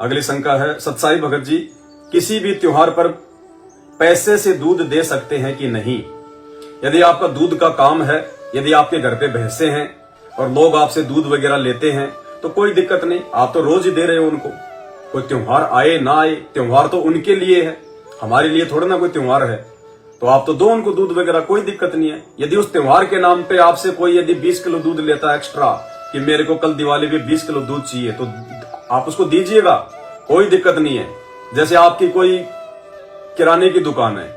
अगली शंका है, सत्साई भगत जी, किसी भी त्योहार पर पैसे से दूध दे सकते हैं कि नहीं? यदि आपका दूध का काम है, यदि आपके घर पे भैंसे हैं और लोग आपसे दूध वगैरह लेते हैं तो कोई दिक्कत नहीं, आप तो रोज ही दे रहे हो उनको। कोई त्योहार आए ना आए, त्योहार तो उनके लिए है, हमारे लिए थोड़ा ना कोई त्योहार है, तो आप तो दो उनको दूध वगैरह, कोई दिक्कत नहीं है। यदि उस त्योहार के नाम पे आपसे कोई यदि 20 किलो दूध लेता है एक्स्ट्रा कि मेरे को कल दिवाली पे 20 किलो दूध चाहिए, तो आप उसको दीजिएगा, कोई दिक्कत नहीं है। जैसे आपकी कोई किराने की दुकान है,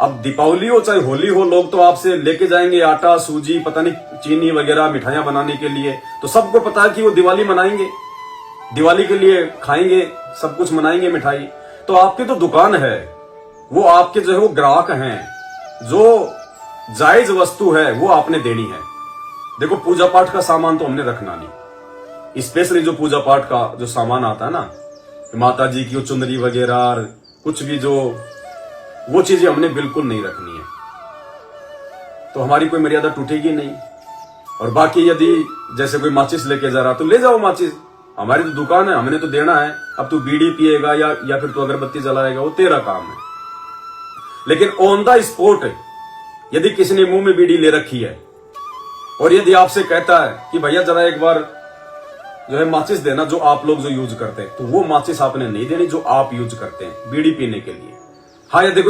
अब दीपावली हो चाहे होली हो, लोग तो आपसे लेके जाएंगे आटा, सूजी, पता नहीं चीनी वगैरह मिठाइयां बनाने के लिए, तो सबको पता है कि वो दिवाली मनाएंगे, दिवाली के लिए खाएंगे, सब कुछ मनाएंगे मिठाई। तो आपकी तो दुकान है, वो आपके जो है वो ग्राहक हैं, जो जायज वस्तु है वो आपने देनी है। देखो, पूजा पाठ का सामान तो हमने रखना नहीं, स्पेशली जो पूजा पाठ का जो सामान आता है ना, माता जी की वो चुनरी वगैरह कुछ भी, जो वो चीजें हमने बिल्कुल नहीं रखनी है, तो हमारी कोई मर्यादा टूटेगी नहीं। और बाकी यदि जैसे कोई माचिस लेके जा रहा तो ले जाओ माचिस, हमारी तो दुकान है, हमने तो देना है। अब तू बीड़ी पिएगा या फिर तू अगरबत्ती जलाएगा, वो तेरा काम है। लेकिन ऑन द स्पॉट यदि किसी ने मुंह में बीड़ी ले रखी है और यदि आपसे कहता है कि भैया जरा एक बार जो है माचिस देना, जो आप लोग जो यूज करते हैं, तो वो माचिस आपने नहीं देनी जो आप यूज करते हैं बीड़ी पीने के लिए। हाँ, यदि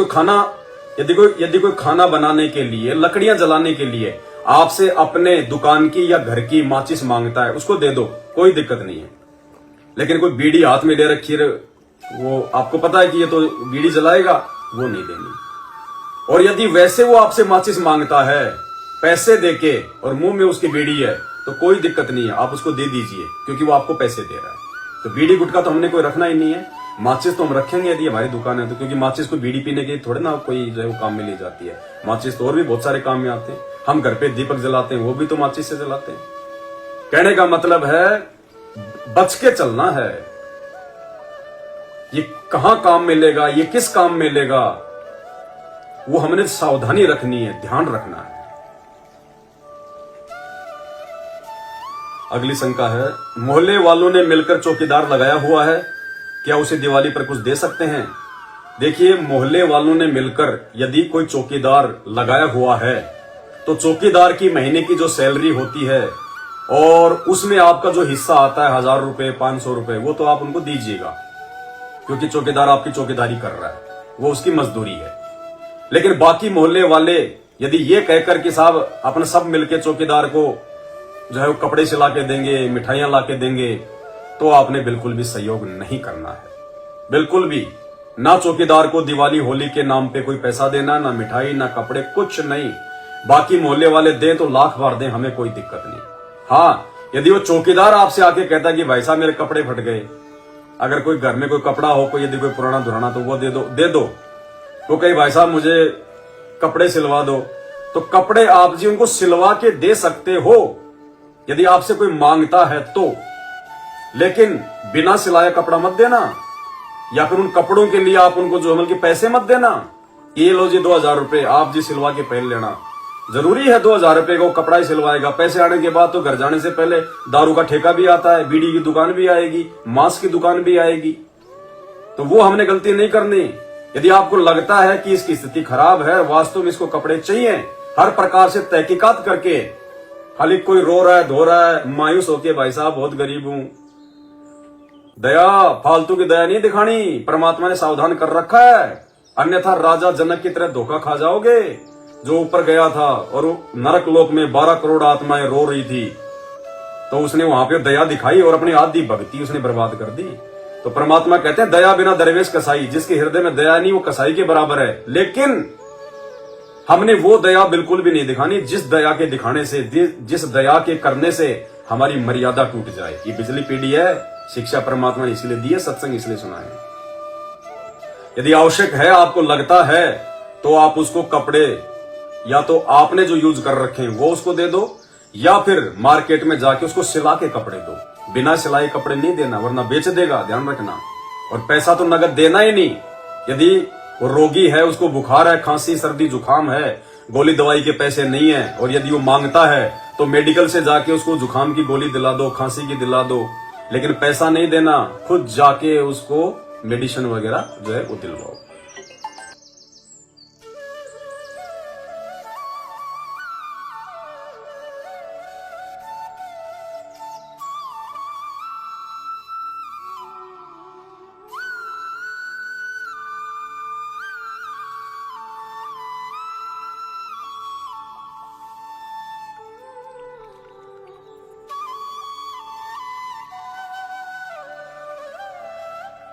कोई खाना बनाने के लिए, लकड़ियां जलाने के लिए आपसे अपने दुकान की या घर की माचिस मांगता है, उसको दे दो, कोई दिक्कत नहीं है। लेकिन कोई बीड़ी हाथ में ले रखी है, वो आपको पता है कि ये तो बीड़ी जलाएगा, वो नहीं देनी। और यदि वैसे वो आपसे माचिस मांगता है पैसे देके और मुंह में उसकी बीड़ी है, तो कोई दिक्कत नहीं है, आप उसको दे दीजिए, क्योंकि वो आपको पैसे दे रहा है। तो बीड़ी गुटखा तो हमने कोई रखना ही नहीं है, माचिस तो हम रखेंगे यदि हमारी दुकान है तो, क्योंकि माचिस को बीड़ी पीने के थोड़े ना कोई जो है वो काम में ली जाती है। माचिस तो और भी बहुत सारे काम में आते हैं, हम घर पे दीपक जलाते हैं, वो भी तो माचिस से जलाते हैं। कहने का मतलब है बच के चलना है, ये कहां काम मिलेगा, ये किस काम मिलेगा, वो हमने सावधानी रखनी है, ध्यान रखना है। अगली शंका है, मोहल्ले वालों ने मिलकर चौकीदार लगाया हुआ है, क्या उसे दिवाली पर कुछ दे सकते हैं? देखिए, मोहल्ले वालों ने मिलकर यदि कोई चौकीदार लगाया हुआ है तो चौकीदार की महीने की जो सैलरी होती है और उसमें आपका जो हिस्सा आता है 1000 रुपए, 500 रुपए, वो तो आप उनको दीजिएगा, क्योंकि चौकीदार आपकी चौकीदारी कर रहा है, वो उसकी मजदूरी है। लेकिन बाकी मोहल्ले वाले यदि ये कहकर कि साहब अपन सब मिलके चौकीदार को जो है वो कपड़े सिला के देंगे, मिठाइयां ला के देंगे, तो आपने बिल्कुल भी सहयोग नहीं करना है, बिल्कुल भी ना। चौकीदार को दिवाली होली के नाम पे कोई पैसा देना, ना मिठाई, ना कपड़े, कुछ नहीं। बाकी मोहल्ले वाले दें तो लाख बार दें, हमें कोई दिक्कत नहीं। हाँ, यदि वो चौकीदार आपसे आके कहता है कि भाई साहब मेरे कपड़े फट गए, अगर कोई घर में कोई कपड़ा हो, कोई यदि कोई पुराना धुराना, तो वो दे दो। वो कहे भाई साहब मुझे कपड़े सिलवा दो, तो कपड़े आप जी उनको सिलवा के दे सकते हो यदि आपसे कोई मांगता है तो। लेकिन बिना सिलाया कपड़ा मत देना, या फिर उन कपड़ों के लिए आप उनको जो अमल के पैसे मत देना। ये लो जी 2000 रुपए, आप जी सिलवा के पहन लेना। जरूरी है 2000 रुपए को कपड़ा ही सिलवाएगा? पैसे आने के बाद तो घर जाने से पहले दारू का ठेका भी आता है, बीड़ी की दुकान भी आएगी, मांस की दुकान भी आएगी, तो वो हमने गलती नहीं करनी। यदि आपको लगता है कि इसकी स्थिति खराब है, वास्तव में इसको कपड़े चाहिए, हर प्रकार से तहकीकात करके, खाली कोई रो रहा है, धो रहा है, मायूस होके भाई साहब बहुत गरीब हूं, दया, फालतू की दया नहीं दिखानी, परमात्मा ने सावधान कर रखा है, अन्यथा राजा जनक की तरह धोखा खा जाओगे। जो ऊपर गया था और नरक लोक में 12 करोड़ आत्माएं रो रही थी, तो उसने वहां पे दया दिखाई और अपनी आधी भक्ति उसने बर्बाद कर दी। तो परमात्मा कहते हैं दया बिना दरवेश कसाई, जिसके हृदय में दया नहीं वो कसाई के बराबर है। लेकिन हमने वो दया बिल्कुल भी नहीं दिखानी जिस दया के दिखाने से, जिस दया के करने से हमारी मर्यादा टूट जाए। ये पिछली पीढ़ी है, शिक्षा परमात्मा ने इसलिए दी है, सत्संग इसलिए सुना है। यदि आवश्यक है, आपको लगता है, तो आप उसको कपड़े या तो आपने जो यूज कर रखे हैं वो उसको दे दो, या फिर मार्केट में जाके उसको सिला के कपड़े दो। बिना सिलाई कपड़े नहीं देना, वरना बेच देगा, ध्यान रखना। और पैसा तो नगद देना ही नहीं। यदि वो रोगी है, उसको बुखार है, खांसी, सर्दी, जुकाम है, गोली दवाई के पैसे नहीं है, और यदि वो मांगता है तो मेडिकल से जाके उसको जुकाम की गोली दिला दो, खांसी की दिला दो, लेकिन पैसा नहीं देना, खुद जाके उसको मेडिसिन वगैरह जो है वो दिलवाओ।